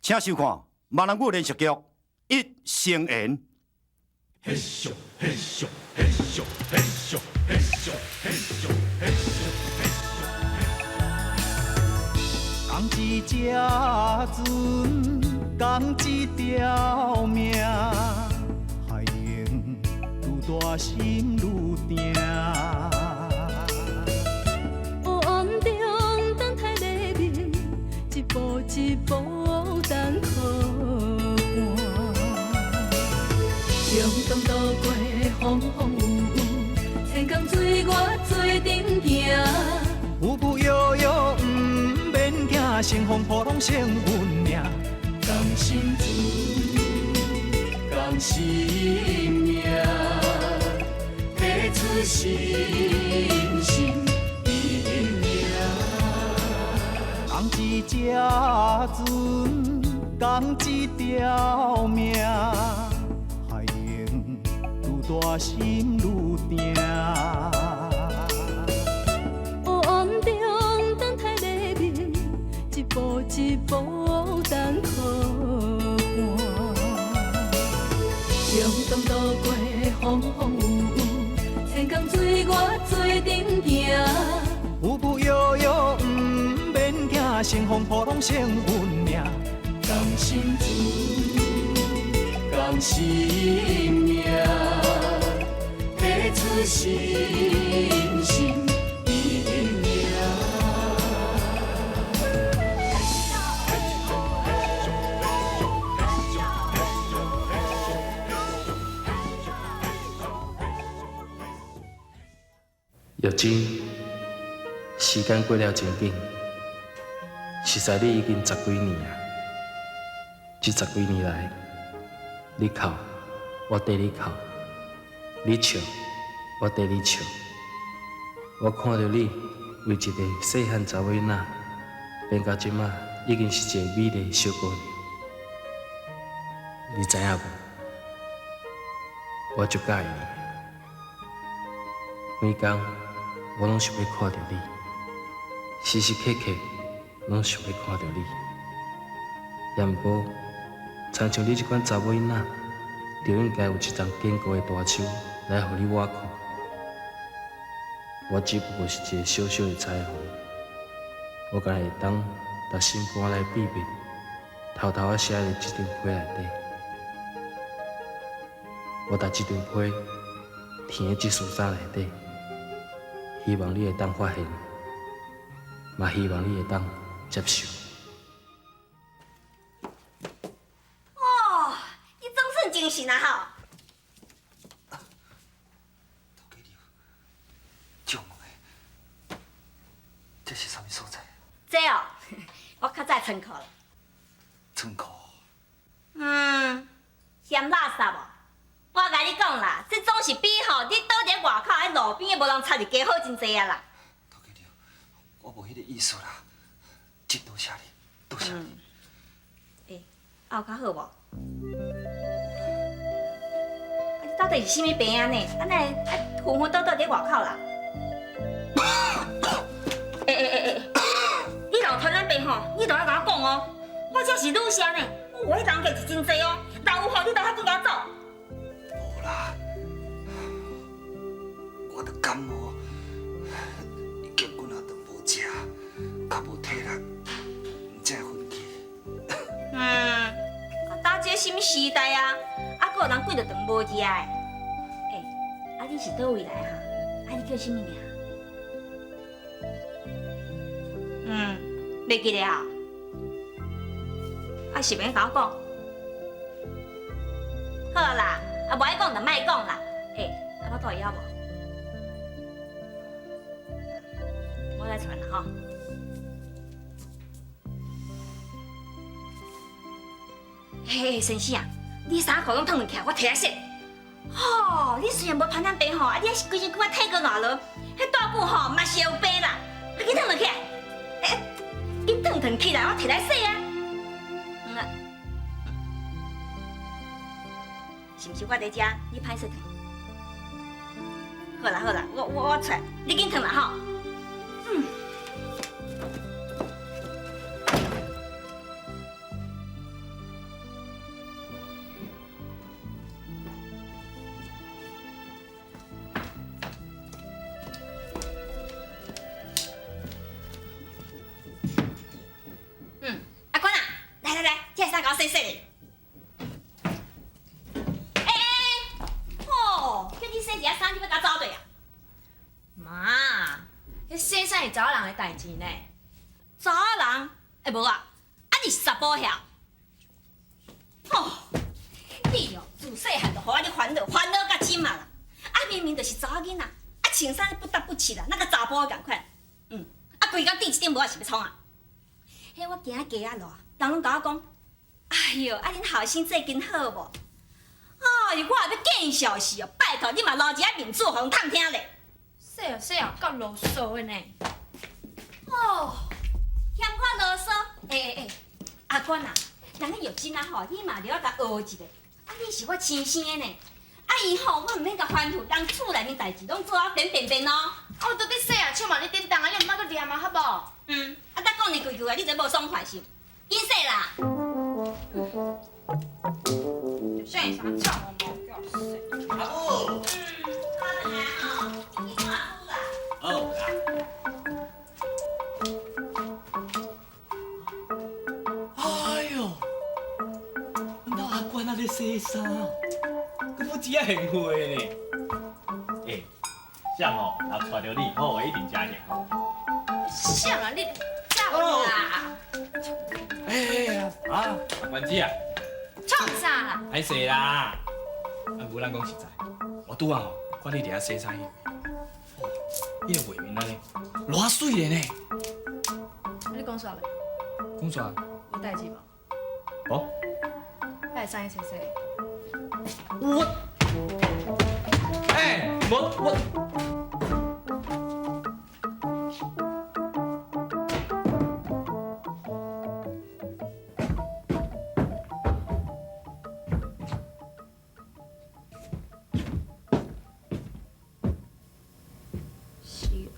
请收看闽南语连续剧《一生缘》。嘿咻嘿咻嘿咻嘿咻嘿咻嘿咻嘿咻嘿咻。讲一只船，讲一条命，海用愈大心愈定。黑暗中等待黎明，一步一步等靠岸。向东渡过风风雨雨，千江水我做阵行。浮浮摇摇，不免惊，乘风破浪成运命。讲心事，讲生命，提出心心意命。讲一只船，讲一条命，海用愈大心愈定。黑暗中等待黎明，一步一步等靠岸。向东渡过风风雨雨，千江水我做阵行。浮浮摇摇，不免惊，乘风破浪成运命。讲心事，讲生命，提出心心意命。玉珍，时间过了真紧，实在你已经10几年啊！这10几年来，你哭，我缀你哭；你笑，我缀你笑。我看到你为一个细汉查某囡仔，变到即马已经是一个美丽的小姑娘。你知影无？我足介意你。每天我拢想要看到你，时时刻刻拢想要看到你。也毋过，亲像你这款查某囡仔，就应该有一张坚固的大手来互你挖苦。我只不过是一个小小的彩虹，我敢会当把心肝来秘密，偷偷啊写入这张批内底。我把这张批填在这束衫内底。希望你会当发现，嘛希望你会当接受。哦，你总算精神啊吼！陶家娘，借问的，这是啥物所在？这哦，我较早存课了。仓库。嫌垃圾哦！我甲你讲啦，这总是比吼你倒伫外口喺路边的无人插入家好真济啊啦。陶家娘，我无迄个意思啦，真多谢你，多谢你。有较好无？你到底是啥物病啊呢？安尼昏昏倒倒伫外口啦。你若有传染病吼，你就要甲我讲哦。我这是女社呢，我迄人计是真济哦。若有吼，你就较紧甲我走。无啦，我得感冒，结棍仔都无食，较无体力，才会昏去。打这什么时代啊？还佫有人几着顿无食的？你是倒位来哈？你叫什么名？袂记得啊？是免甲我讲。好啦，无爱讲就莫讲啦。我住会晓无？我来出来啦吼。先生啊，你衫裤拢烫起来，我摕来洗。你虽然无传染病吼，你还是规身躯体格外落，迄大久吼嘛是会有病啦。紧烫起来，紧烫起来，我摕来洗啊。是毋是我伫遮，你歹势烫？好啦，我出来，你紧烫啦吼。甲我洗洗哩。哦，叫你洗一下衫，你要甲我走对啊？妈，迄洗衫是查某人的代志呢。查某人？无啊，你是查甫晓？哦，你哦，自细汉就互我咧烦恼，烦恼甲今嘛啦。明明就是查某囡仔，穿衫不得不起啦，那个查甫共款。规工顶一顶帽是要创啊？迄我行街啊路，人拢甲我讲，哎哟，恁后生做真好无？哎哟，我也要见笑死哦！拜托你嘛留一下面子，互人探听咧。细啊，够啰嗦的呢。哦，嫌我啰嗦？阿官啊，人个玉珍啊吼，你嘛着要甲学一个。你是我亲生的呢。以后我毋免甲烦恼，当厝内面代志拢做啊便哦。我拄伫洗啊，手嘛咧叮当啊，你毋莫搁念啊，好无？再讲你几句啊，你就无爽快心。紧洗啦！洗衫唱我无叫洗。阿母。我等下吼，你去看书啦。好啦。哎呦，阮兜阿官啊咧洗衫，佮不只啊幸福的呢。像哦，若带着你，好，一定真幸福。啥啊？你走啦！阿官姐啊，创啥啦？歹势啦。啊，无咱讲实在，我拄啊吼，看你伫遐洗衫迄位，迄个画面安尼，偌水的呢。你讲啥嘞？讲啥？有代志无？哦，来上一洗洗。我，我。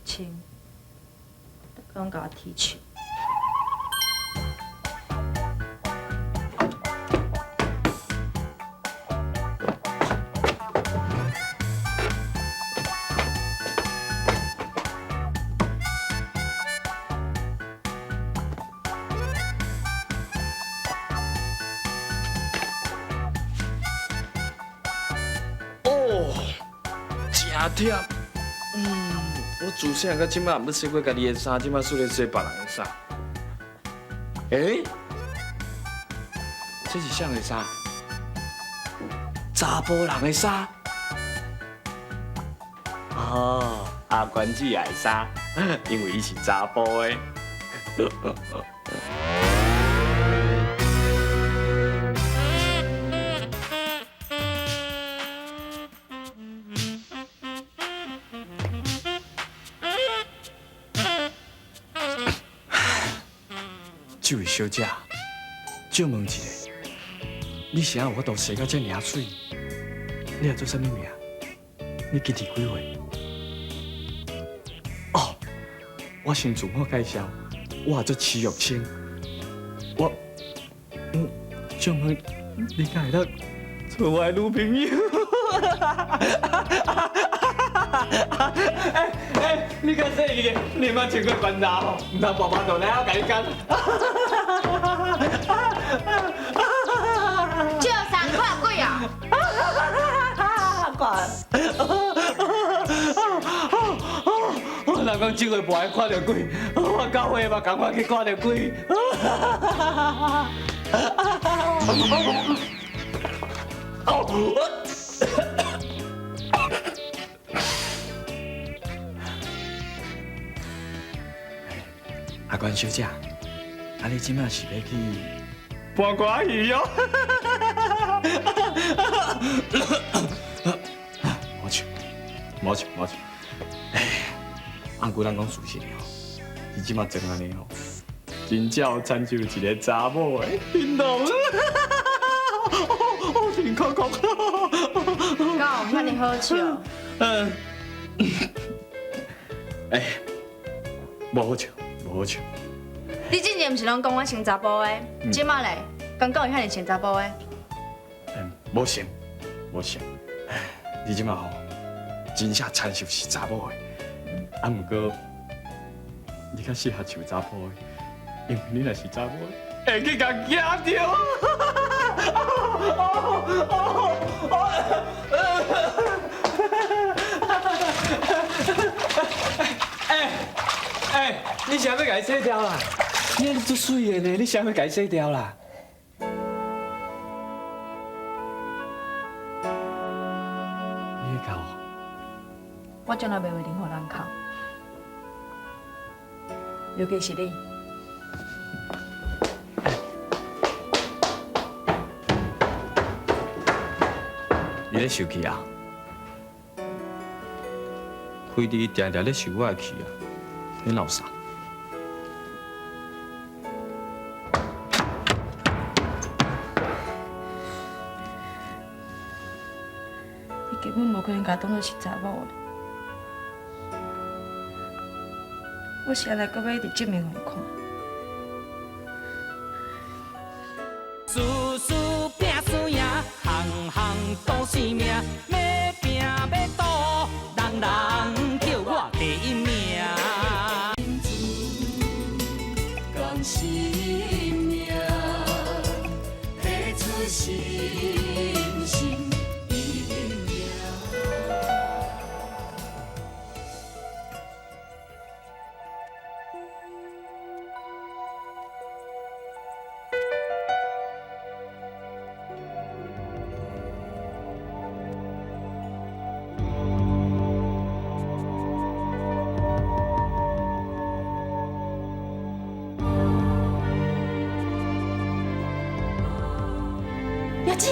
清，刚甲我提起。哦，真忝。我自细汉到即摆也毋捌洗过家己的衫，即摆输咧洗别人的衫。这是啥的衫？查甫人的衫。哦，阿关子的衫，因为伊是查甫的。这位小姐，借问一下，你是啊有法度洗到这尔水？你要做啥物名？你今年几岁？哦，我先自我介绍，我做徐玉清。我，借问你敢会当做我的女朋友？你敢说伊个？你莫穿过关闸吼，唔通爸爸就来我甲你讲。借衫看鬼啊！人讲这回无爱看到鬼，我到岁嘛赶快去看到鬼。阿关小姐，啊你即摆是要去搬歌戏哦？冇笑。阿姑人讲事实的吼，伊即摆真安尼吼，真正有参就一个查某的运动。挺空空。搞有遐尼好笑？无好笑。你之前毋是拢讲我像查甫的，即摆咧，刚刚有遐尼像查甫的？无像。你即摆吼，真正参像是查某的，毋过你较适合像查甫的，因为你若是查某的，会去甲惊着。你想要甲伊洗掉啦？你安尼足水的呢，你想要甲伊洗掉啦？你会哭？我从来袂为任何人哭，尤其是你。你咧受气啊？非得定定咧受我的气啊！你闹啥？你根本无可能甲我当作是查某的。我是来搁要一直证明互你看。事事拼输赢，行行赌性命，要拼要赌，人人叫我第一名。讲生命，提出信心，一定赢。雅静，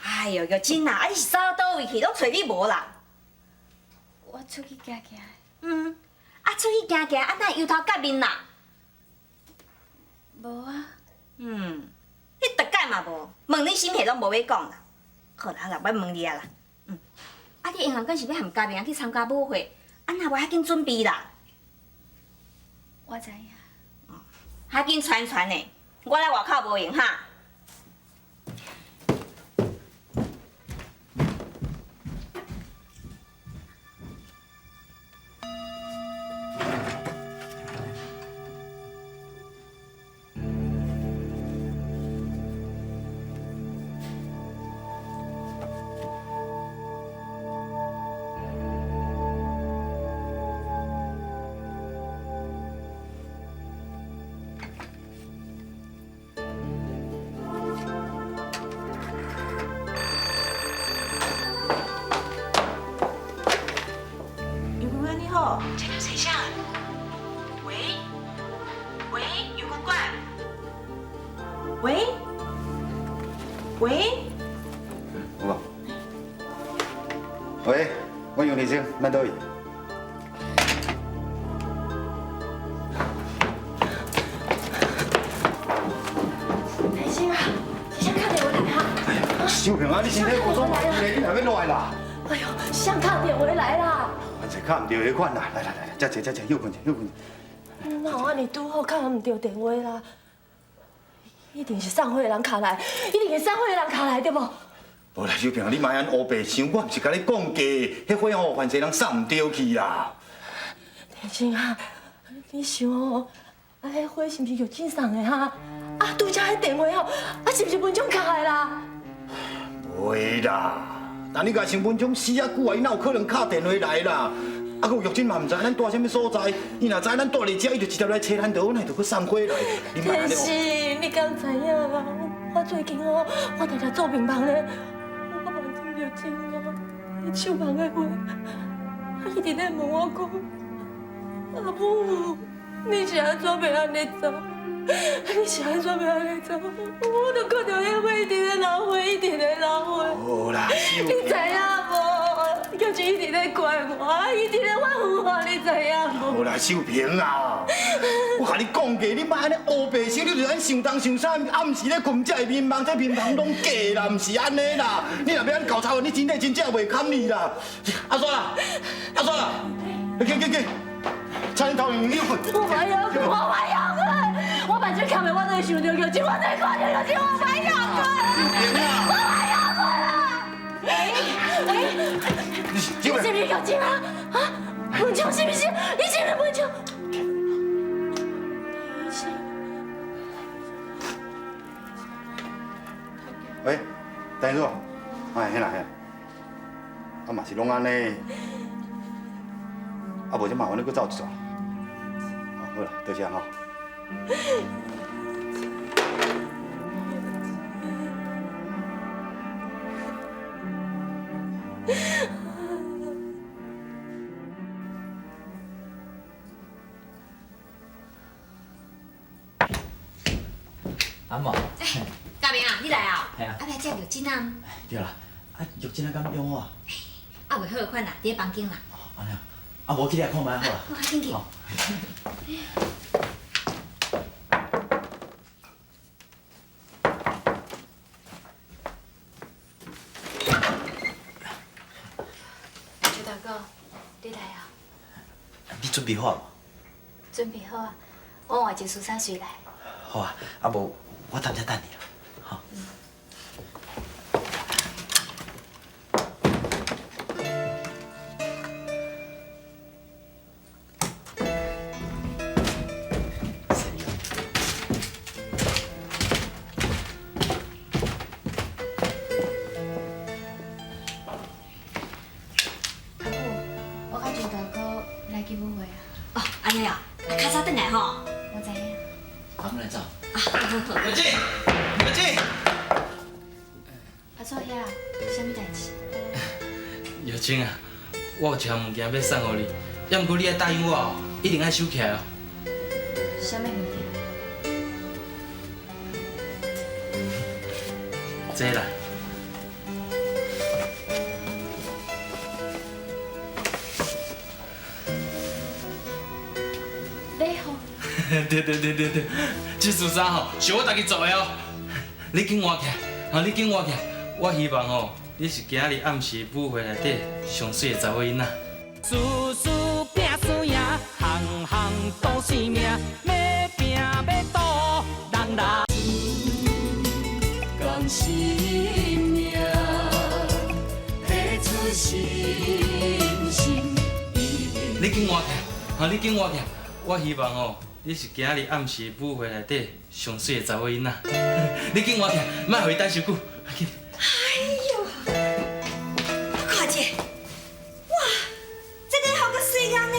哎呦，玉珍啊，你是走到倒位去？拢找你无啦？我出去行行。出去行行，哪会油头甲面啦？无啊。你逐届嘛无，问你心事拢无要讲啦。好啦，我问你啊啦。你银行敢是要含家面去参加舞会？哪无遐紧准备啦？我知影。较紧传的，我来外口无用哈。这个谁上？喂，喂，余关关。喂，喂。有无？喂，我杨立生，咱倒位？立生啊，你先打电话来哈。哎呀，小平啊，你身体无爽，你哪要落来啦？哎呦，先打电话来啦。反正卡唔到迄款啦，来，这坐，休困者。哪有安尼拄好卡唔到电话啦？一定是送货的人卡来，一定是送货的人卡来，对无？无啦，小平啊，你莫安乌白想，我唔是甲你讲过，迄货吼，凡侪人送唔到去啦。天青啊，你想哦，迄货是毋是玉珍送的哈？拄则迄电话吼，是毋是文忠卡的啦？袂啦，但你甲身份证死啊久啊，伊哪有可能敲电话来啦？啊，佮玉珍嘛唔知咱住什么所在，伊若知咱住伫遮，伊就直接来找咱，倒咱就去送回来。你莫安尼天是，你敢知影啊？我最近哦，我常常做乒乓的，我望见玉珍哦，伊手忙的话，伊直咧问我讲，阿母，你是安怎要安尼走？你是安怎要安尼走？我都看到迄尾一直咧流血，一直咧流血。好啦，你知影无？玉珍一直咧怪我，一直咧反复我，你知影无？好啦，秀萍啊，我甲你讲过，你莫安尼黑白想，你就安想东想西，暗时咧困，才会迷茫，这迷茫拢假啦，唔是安尼啦。你若要安搞操，你真真正袂堪你啦。阿stra啦，阿stra啦，去，菜头用溜去。我不要去，我不要去。我目睭看袂，我都想到玉珍，我再看到玉珍，我不要去。我不要去啦！你是不是玉珍啊？啊，文强是不是？你是不是文强？喂，陈叔，哎，嘿啦，啊嘛是拢安尼，啊无就麻烦你搁走一撮。好啦，多谢吼。阿嬷，嘉明啊，你来啊？系啊。啊，来接玉珍啊？对啦，啊玉珍啊敢养我？啊，袂好款啦，伫房间啦。安尼啊，啊无去遐看卖好啦。好，进去。邱大哥，你来啊？你准备好无？准备好啊，我换一件恤衫随来。好啊，啊无我等下等你啦，好。阿母，我甲邱大哥来去舞会啊。哦，安尼啊，较早转来吼。我知影。我们来走。啊，好。玉珍。阿祖遐，啥物代志？玉珍啊，我有一项物件要送互你，要毋过你要答应我哦，一定要收起来哦。啥物物件？这啦。礼服。对，这恤衫吼是我家己做的哦。你紧换起来，你紧换起来。我希望哦，你是今日暗时舞会内底上水的查某囡仔。输输拼输赢，行行赌性命，要拼要赌，人人。讲生命，付出心心。你紧换起来，你紧换起来。我希望哦，你是今日暗时舞会内底上水的查某囡仔。你紧换起来，莫互伊等伤久。哎呦，我看者，哇，这个好个水眼呢。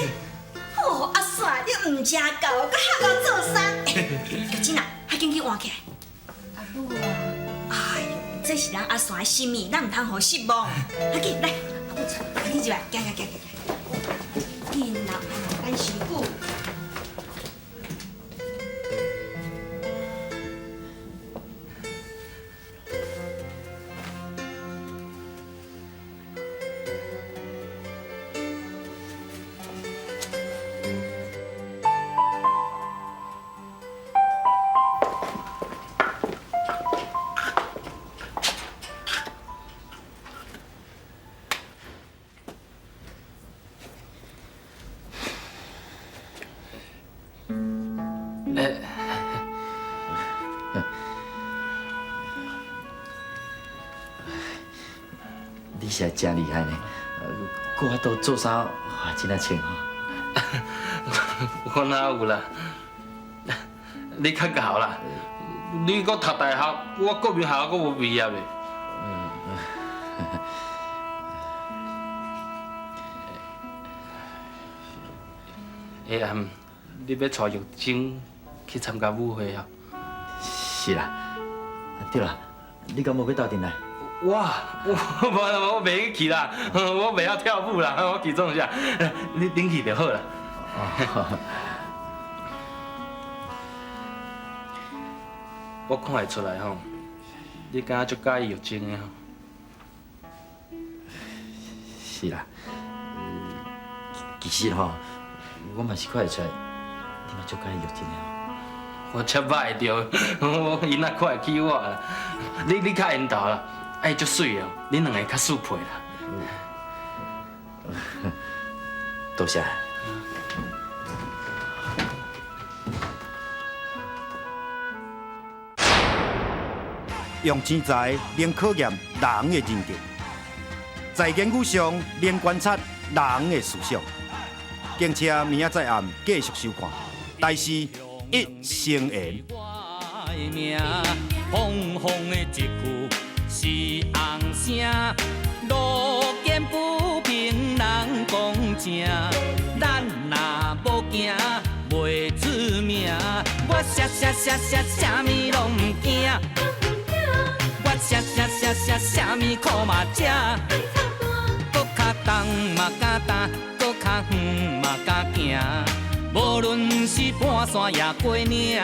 哦，阿stra你唔正够，搁学我做衫。玉珍啊，还紧去换起来。阿母啊。哎呦，这是咱阿stra的心意，咱唔通互失望。快紧来，阿母出，你入来，行。紧啦，等伤久。你是真厉害呢，搁法度做衫，真啊穿吼。我哪有啦？你较教啦，你搁读大学，我国民学校搁无毕业嘞。下暗你要带玉晶去参加舞会啊？是啦，对啦，你敢无要斗阵来？我袂去啦，我袂晓跳舞啦，我其中下，恁去就好啦。我看会出来吼，你敢足介意玉晶的吼？是啦，其实吼，我嘛是看会出来，你嘛足介意玉晶的吼。我切歹着，因仔看会起我啦。你较缘投啦，哎足水哦，恁两个较速配啦。多谢。用钱财能考验人的认定，在言语上能观察人的思想。敬请明仔载暗继续收看，台视一生缘。风的一句是红声，路见不平人讲正，咱若无行袂出名。我啥物拢唔惊，我啥物苦嘛吃，搁较重嘛敢担，搁较远嘛敢行，无论是半山也过岭。